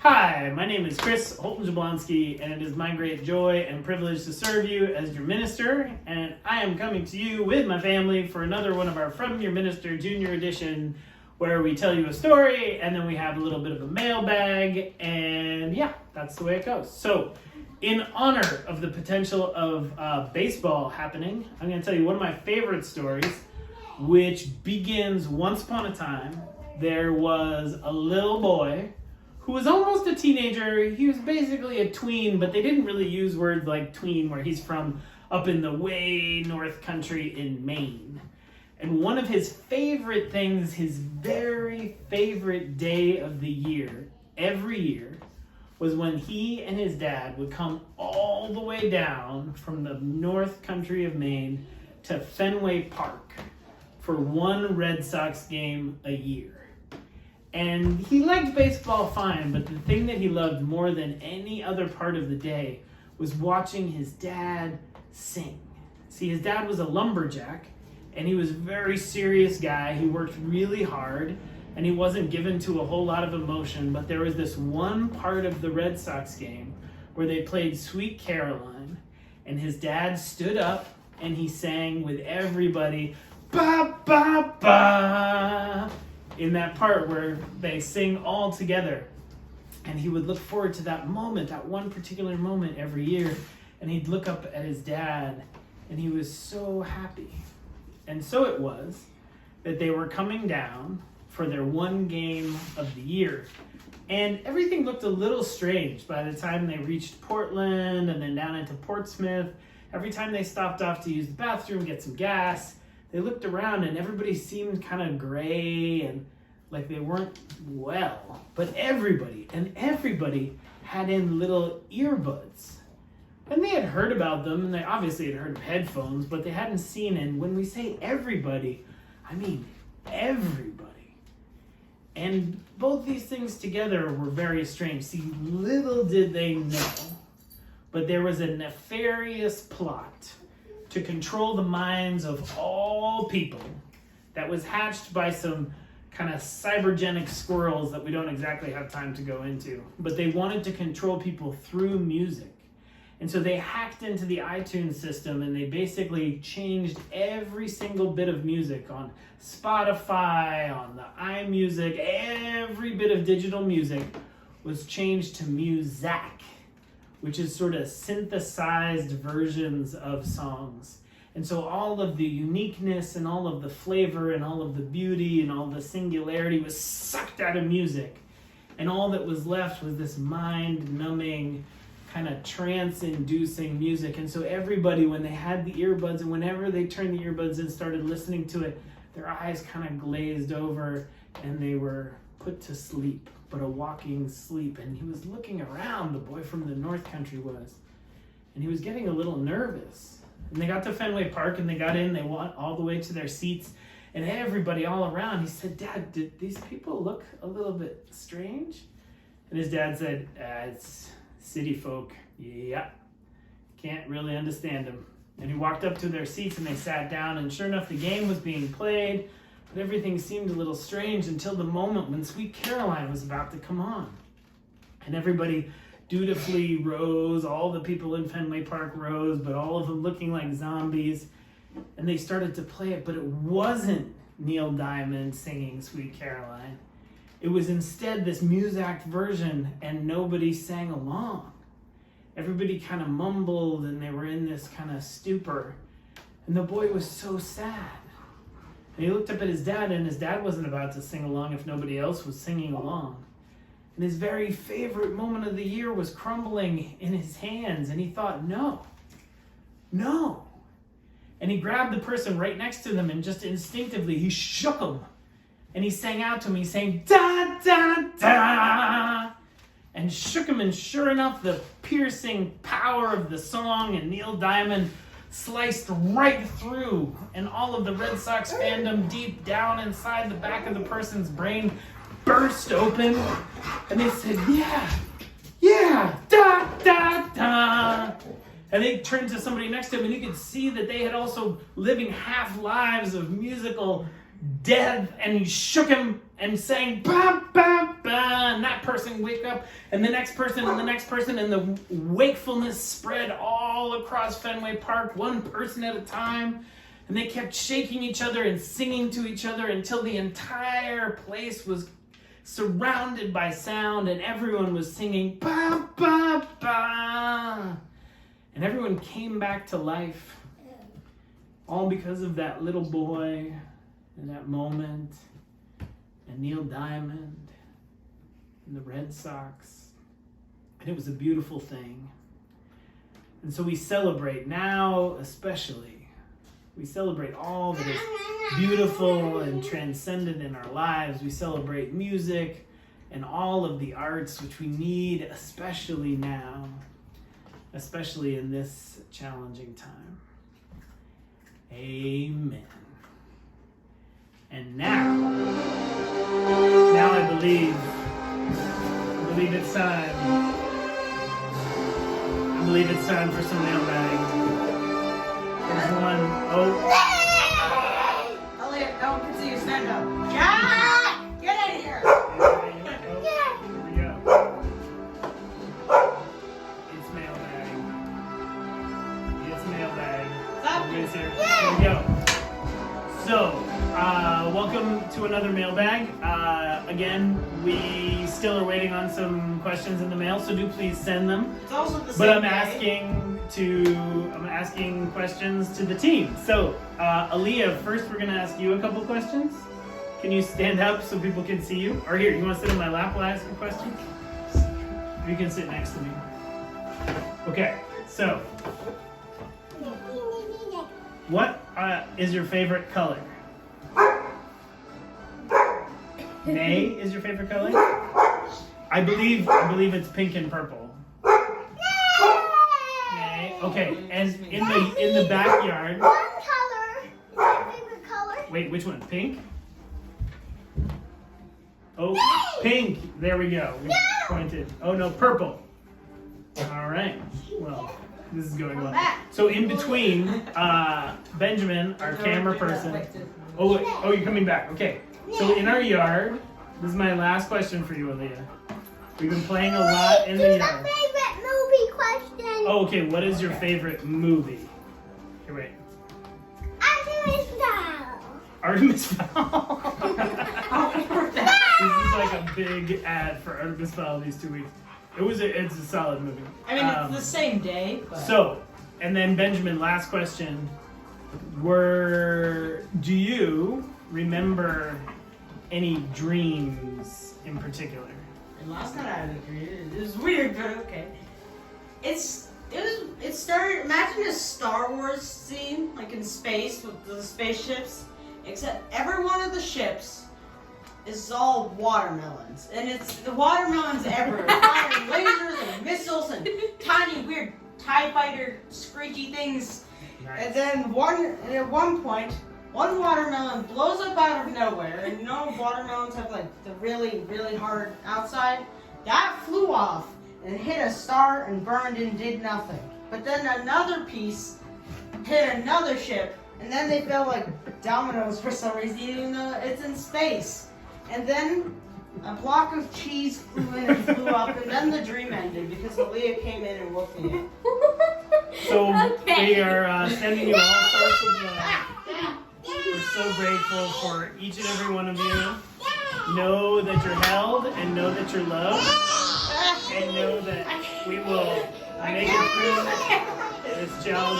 Hi, my name is Chris Holton Jablonski, and it is my great joy and privilege to serve you as your minister. And I am coming to you with my family for another one of our From Your Minister Junior Edition, where we tell you a story and then we have a little bit of a mailbag. And yeah, that's the way it goes. So, in honor of the potential of baseball happening, I'm going to tell you one of my favorite stories, which begins once upon a time. There was a little boy who was almost a teenager. He was basically a tween, but they didn't really use words like tween where he's from up in the way north country in Maine. And one of his favorite things, his very favorite day of the year, every year, was when he and his dad would come all the way down from the north country of Maine to Fenway Park for one Red Sox game a year. And he liked baseball fine, but the thing that he loved more than any other part of the day was watching his dad sing. See, his dad was a lumberjack, and he was a very serious guy. He worked really hard, and he wasn't given to a whole lot of emotion, but there was this one part of the Red Sox game where they played Sweet Caroline, and his dad stood up, and he sang with everybody, ba, ba, ba, in that part where they sing all together. And he would look forward to that moment, that one particular moment every year, and he'd look up at his dad, and he was so happy. And so it was that they were coming down for their one game of the year. And everything looked a little strange by the time they reached Portland and then down into Portsmouth. Every time they stopped off to use the bathroom, get some gas, they looked around and everybody seemed kind of gray and like they weren't well. But everybody had in little earbuds. And they had heard about them, and they obviously had heard of headphones, but they hadn't seen, and when we say everybody, I mean everybody. And both these things together were very strange. See, little did they know, but there was a nefarious plot to control the minds of all people that was hatched by some kind of cybergenic squirrels that we don't exactly have time to go into. But they wanted to control people through music. And so they hacked into the iTunes system and they basically changed every single bit of music on Spotify, on the iMusic, every bit of digital music was changed to Muzak, which is sort of synthesized versions of songs. And so all of the uniqueness and all of the flavor and all of the beauty and all the singularity was sucked out of music. And all that was left was this mind-numbing, kind of trance-inducing music. And so everybody, when they had the earbuds and whenever they turned the earbuds and started listening to it, their eyes kind of glazed over and they were put to sleep, but a walking sleep. And he was looking around, the boy from the North Country was, and he was getting a little nervous. And they got to Fenway Park and they got in, they went all the way to their seats, and everybody all around, he said, "Dad, did these people look a little bit strange?" And his dad said, "It's city folk. Yeah, can't really understand them." And he walked up to their seats and they sat down, and sure enough, the game was being played, but everything seemed a little strange until the moment when Sweet Caroline was about to come on. And everybody dutifully rose, all the people in Fenway Park rose, but all of them looking like zombies. And they started to play it, but it wasn't Neil Diamond singing Sweet Caroline. It was instead this Muzak version, and nobody sang along. Everybody kind of mumbled, and they were in this kind of stupor. And the boy was so sad. And he looked up at his dad, and his dad wasn't about to sing along if nobody else was singing along. And his very favorite moment of the year was crumbling in his hands, and he thought, no. And he grabbed the person right next to them, and just instinctively, he shook him. And he sang out to him, he sang, da, da, da, and shook him, and sure enough, the piercing power of the song and Neil Diamond sliced right through, and all of the Red Sox fandom deep down inside the back of the person's brain burst open, and they said, yeah, da, da, da. And they turned to somebody next to him, and you could see that they had also living half lives of musical death, and he shook him, and sang ba ba ba, and that person wake up, and the next person, and the next person, and the wakefulness spread all across Fenway Park, one person at a time, and they kept shaking each other and singing to each other until the entire place was surrounded by sound, and everyone was singing ba ba ba, and everyone came back to life, all because of that little boy and that moment, and Neil Diamond and the Red Sox, and it was a beautiful thing. And so we celebrate now, especially, we celebrate all that is beautiful and transcendent in our lives. We celebrate music and all of the arts, which we need, especially now, especially in this challenging time. Amen. And now I believe it's time. I believe it's time for some mailbag. There's one. Elliot, no one can see you. Stand up. Yeah! Get out of here! Here we go. It's mailbag. It's mailbag. Stop. Everybody's here. Here we go. So, welcome to another mailbag. Again, we still are waiting on some questions in the mail, so do please send them. It's also the same But I'm day. asking questions to the team. So, Aaliyah, first we're gonna ask you a couple questions. Can you stand up so people can see you? Or here, you want to sit on my lap while I ask a question? You can sit next to me. Okay, so what is your favorite color? May is your favorite color? I believe it's pink and purple. May. Okay, and in the backyard. One color. My favorite color. Wait, which one? Pink? Oh, pink. There we go. We pointed. Oh no, purple. All right. Well, this is going well. So in between, Benjamin, our camera person. Oh, wait. Oh, you're coming back. Okay. So in our yard, this is my last question for you, Aaliyah. We've been playing a lot in the yard. Favorite movie question. Oh, okay. What is your favorite movie? Here, wait. Artemis Fowl. Artemis Fowl. This is like a big ad for Artemis Fowl these 2 weeks. It's a solid movie. I mean, it's the same day, but... So, and then Benjamin, last question. Do you remember any dreams in particular? And last night I had a dream. It was weird, but okay. It started, imagine a Star Wars scene, like in space with the spaceships, except every one of the ships is all watermelons. And it's the watermelons everywhere, firing lasers and missiles and tiny weird TIE fighter screechy things. Nice. And then at one point, one watermelon blows up out of nowhere, and you know watermelons have like the really, really hard outside? That flew off and hit a star and burned and did nothing. But then another piece hit another ship, and then they fell like dominoes for some reason, even though it's in space. And then a block of cheese flew in and flew up, and then the dream ended because Aaliyah came in and woke me up. So we are sending you all sorts of love. We're so grateful for each and every one of you. Know that you're held, and know that you're loved, and know that we will make it through this challenge.